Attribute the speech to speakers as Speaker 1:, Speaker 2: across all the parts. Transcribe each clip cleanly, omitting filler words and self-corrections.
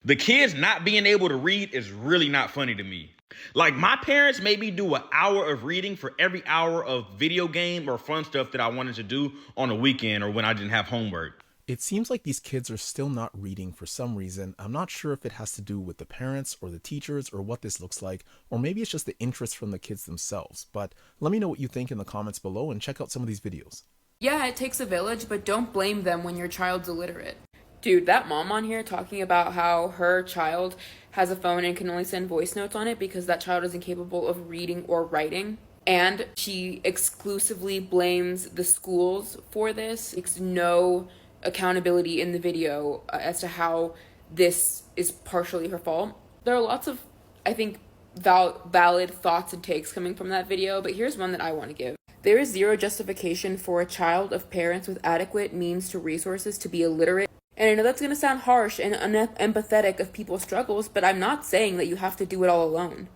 Speaker 1: The kids not being able to read is really not funny to me. Like, my parents made me do an hour of reading for every hour of video game or fun stuff that I wanted to do on a weekend or when I didn't have homework.
Speaker 2: It seems like these kids are still not reading for some reason. I'm not sure if it has to do with the parents or the teachers or what this looks like, or maybe it's just the interest from the kids themselves. But let me know what you think in the comments below and check out some of these videos.
Speaker 3: Yeah, it takes a village, but don't blame them when your child's illiterate. Dude, that mom on here talking about how her child has a phone and can only send voice notes on it because that child is incapable of reading or writing. And she exclusively blames the schools for this. It's no accountability in the video as to how this is partially her fault. There are lots of, I think, valid thoughts and takes coming from that video, but here's one that I want to give. There is zero justification for a child of parents with adequate means to resources to be illiterate. And I know that's going to sound harsh and unempathetic of people's struggles, but I'm not saying that you have to do it all alone.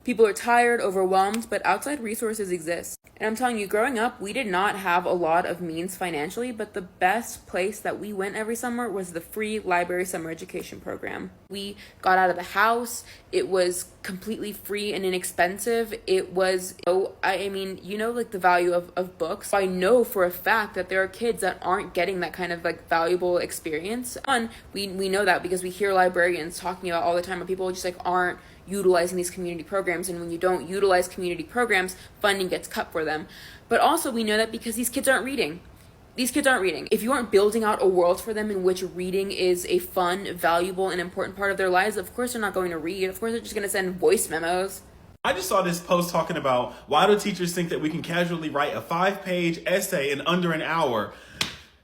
Speaker 3: People are tired, overwhelmed, but outside resources exist. And I'm telling you, growing up, we did not have a lot of means financially, but the best place that we went every summer was the free library summer education program. We got out of the house. It was completely free and inexpensive. It was, like the value of books. I know for a fact that there are kids that aren't getting that kind of like valuable experience. We know that because we hear librarians talking about all the time, but people just like aren't utilizing these community programs, and when you don't utilize community programs, funding gets cut for them. But also we know that because these kids aren't reading. If you aren't building out a world for them in which reading is a fun, valuable, and important part of their lives, of course they're not going to read. Of course they're just going to send voice memos.
Speaker 4: I just saw this post talking about why do teachers think that we can casually write a 5-page essay in under an hour?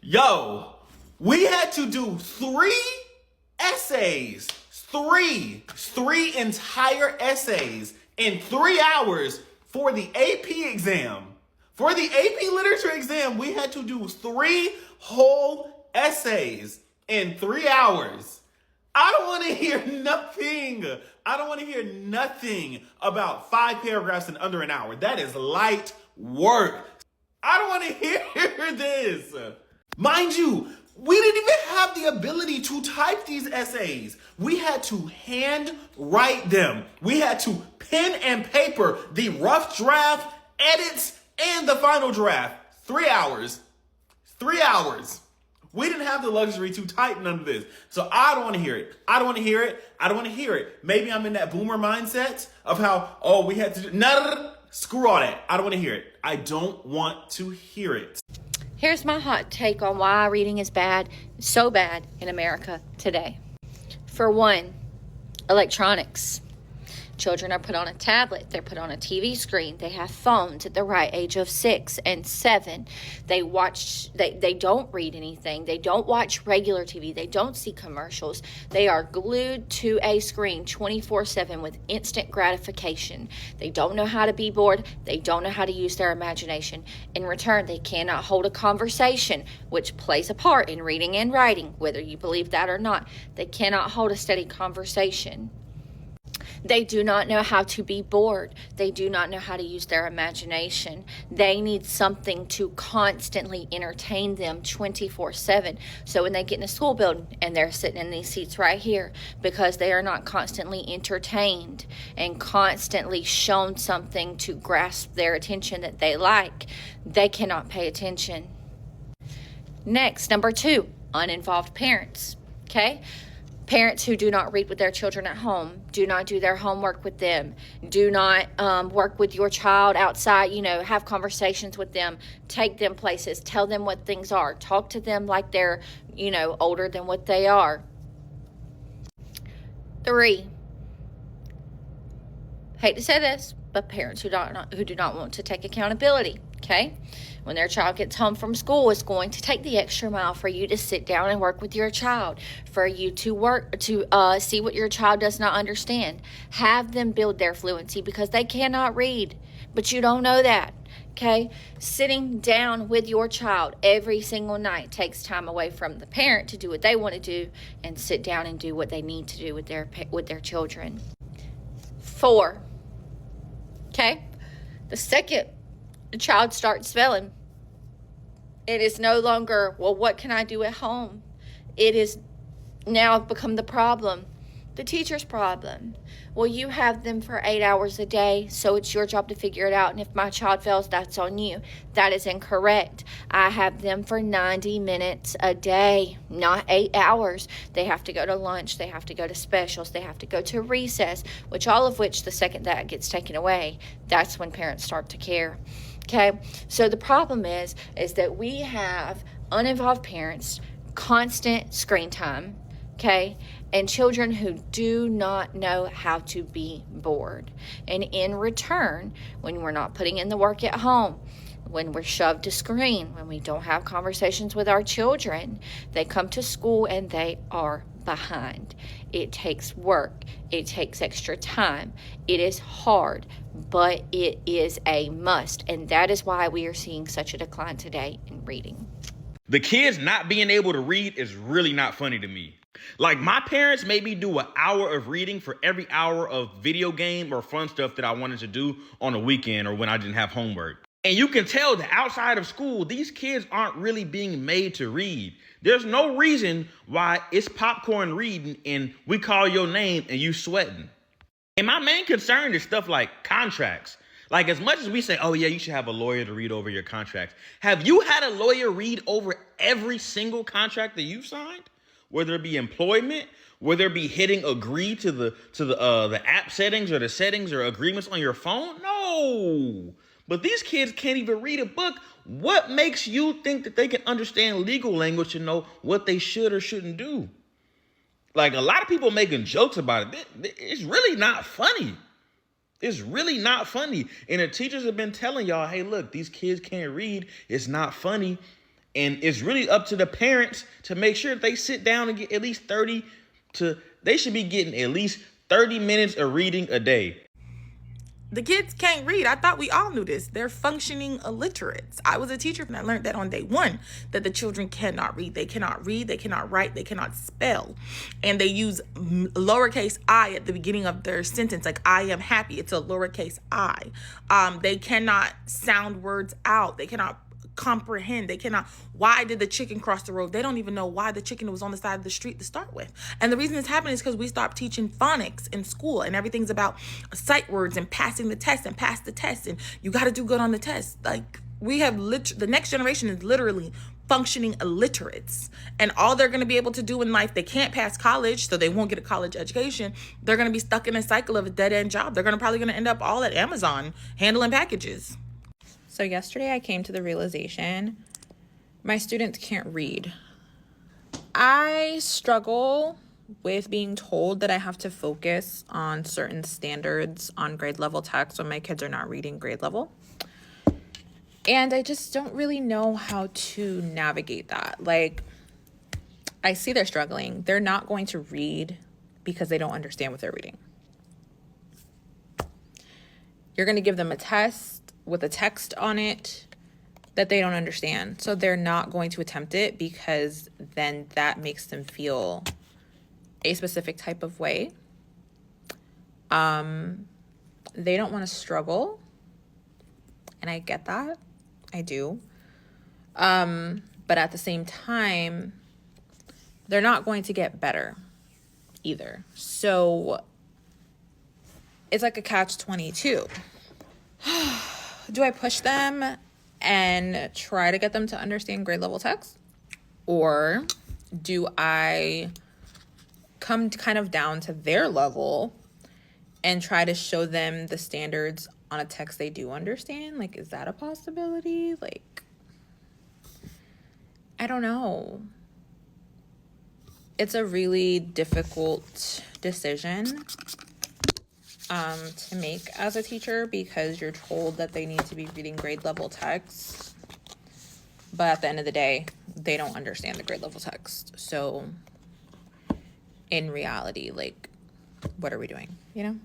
Speaker 4: Yo, we had to do 3 essays. Three entire essays in 3 hours for the AP exam. For the AP literature exam, we had to do 3 whole essays in 3 hours. I don't want to hear nothing. I don't want to hear nothing about 5 paragraphs in under an hour. That is light work. I don't want to hear this. Mind you, we didn't even have the ability to type these essays. We had to hand write them. We had to pen and paper the rough draft, edits, and the final draft. 3 hours. 3 hours. We didn't have the luxury to type none of this. So I don't want to hear it. I don't want to hear it. I don't want to hear it. Maybe I'm in that boomer mindset of how, we had to do, no, screw all that. I don't want to hear it. I don't want to hear it.
Speaker 5: Here's my hot take on why reading is bad, so bad in America today. For one, electronics. Children are put on a tablet, they're put on a TV screen, they have phones at the right age of 6 and 7. They don't read anything, they don't watch regular TV, they don't see commercials. They are glued to a screen 24/7 with instant gratification. They don't know how to be bored, they don't know how to use their imagination. In return, they cannot hold a conversation, which plays a part in reading and writing, whether you believe that or not. They cannot hold a steady conversation. They do not know how to be bored. They do not know how to use their imagination. They need something to constantly entertain them 24/7. So when they get in a school building and they're sitting in these seats right here, because they are not constantly entertained and constantly shown something to grasp their attention that they like, they cannot pay attention. Next, number 2, uninvolved parents. Okay? Parents who do not read with their children at home, do not do their homework with them, do not work with your child outside, have conversations with them, take them places, tell them what things are, talk to them like they're, older than what they are. 3, hate to say this, but parents who do not want to take accountability, okay? When their child gets home from school, it's going to take the extra mile for you to sit down and work with your child, for you to see what your child does not understand. Have them build their fluency because they cannot read, but you don't know that, okay? Sitting down with your child every single night takes time away from the parent to do what they want to do and sit down and do what they need to do with their children. 4, okay? The second the child starts spelling, it is no longer, well, what can I do at home? It is now become the problem. The teacher's problem. Well, you have them for 8 hours a day, so it's your job to figure it out. And if my child fails, that's on you. That is incorrect. I have them for 90 minutes a day, not 8 hours. They have to go to lunch. They have to go to specials. They have to go to recess, which all of which the second that gets taken away, that's when parents start to care. Okay, so the problem is that we have uninvolved parents, constant screen time, okay, and children who do not know how to be bored. And in return, when we're not putting in the work at home, when we're shoved to screen, when we don't have conversations with our children, they come to school and they are behind. It takes work. It takes extra time. It is hard, but it is a must. And that is why we are seeing such a decline today in reading.
Speaker 1: The kids not being able to read is really not funny to me. Like, my parents made me do an hour of reading for every hour of video game or fun stuff that I wanted to do on a weekend or when I didn't have homework. And you can tell that outside of school, these kids aren't really being made to read. There's no reason why it's popcorn reading and we call your name and you sweating. And my main concern is stuff like contracts. Like, as much as we say, oh yeah, you should have a lawyer to read over your contracts. Have you had a lawyer read over every single contract that you've signed? Whether it be employment, whether it be hitting agree to the app settings or the settings or agreements on your phone? No. But these kids can't even read a book. What makes you think that they can understand legal language and know what they should or shouldn't do? Like, a lot of people making jokes about it. It's really not funny. It's really not funny. And the teachers have been telling y'all, hey, look, these kids can't read. It's not funny. And it's really up to the parents to make sure they sit down and get at least they should be getting at least 30 minutes of reading a day.
Speaker 6: The kids can't read. I thought we all knew this. They're functioning illiterates. I was a teacher and I learned that on day one, that the children cannot read. They cannot read, they cannot write, they cannot spell. And they use lowercase I at the beginning of their sentence, like I am happy. It's a lowercase I. They cannot sound words out. They cannot comprehend. They cannot. Why did the chicken cross the road? They don't even know why the chicken was on the side of the street to start with. And the reason it's happening is because we stopped teaching phonics in school, and everything's about sight words and passing the test and pass the test and you got to do good on the test. Like, we have the next generation is literally functioning illiterates, and all they're going to be able to do in life, they can't pass college, so they won't get a college education. They're going to be stuck in a cycle of a dead-end job. They're probably going to end up all at Amazon handling packages.
Speaker 7: So yesterday I came to the realization my students can't read. I struggle with being told that I have to focus on certain standards on grade level text when my kids are not reading grade level. And I just don't really know how to navigate that. Like, I see they're struggling. They're not going to read because they don't understand what they're reading. You're going to give them a test with a text on it that they don't understand. So they're not going to attempt it because then that makes them feel a specific type of way. They don't want to struggle. And I get that. I do. But at the same time, they're not going to get better either. So it's like a catch-22. Do I push them and try to get them to understand grade level text? Or do I come kind of down to their level and try to show them the standards on a text they do understand? Like, is that a possibility? Like, I don't know. It's a really difficult decision to make as a teacher, because you're told that they need to be reading grade level text, but at the end of the day, they don't understand the grade level text. So in reality, like, what are we doing, you know?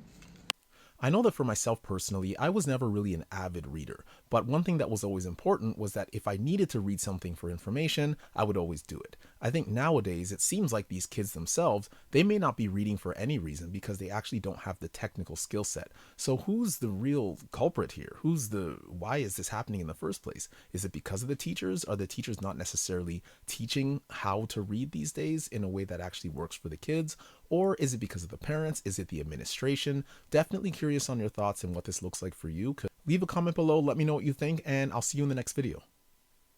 Speaker 2: I know that for myself personally, I was never really an avid reader, but one thing that was always important was that if I needed to read something for information, I would always do it. I think nowadays it seems like these kids themselves, they may not be reading for any reason because they actually don't have the technical skill set. So who's the real culprit here? Why is this happening in the first place? Is it because of the teachers? Are the teachers not necessarily teaching how to read these days in a way that actually works for the kids? Or is it because of the parents? Is it the administration? Definitely curious on your thoughts and what this looks like for you. Leave a comment below, let me know what you think, and I'll see you in the next video.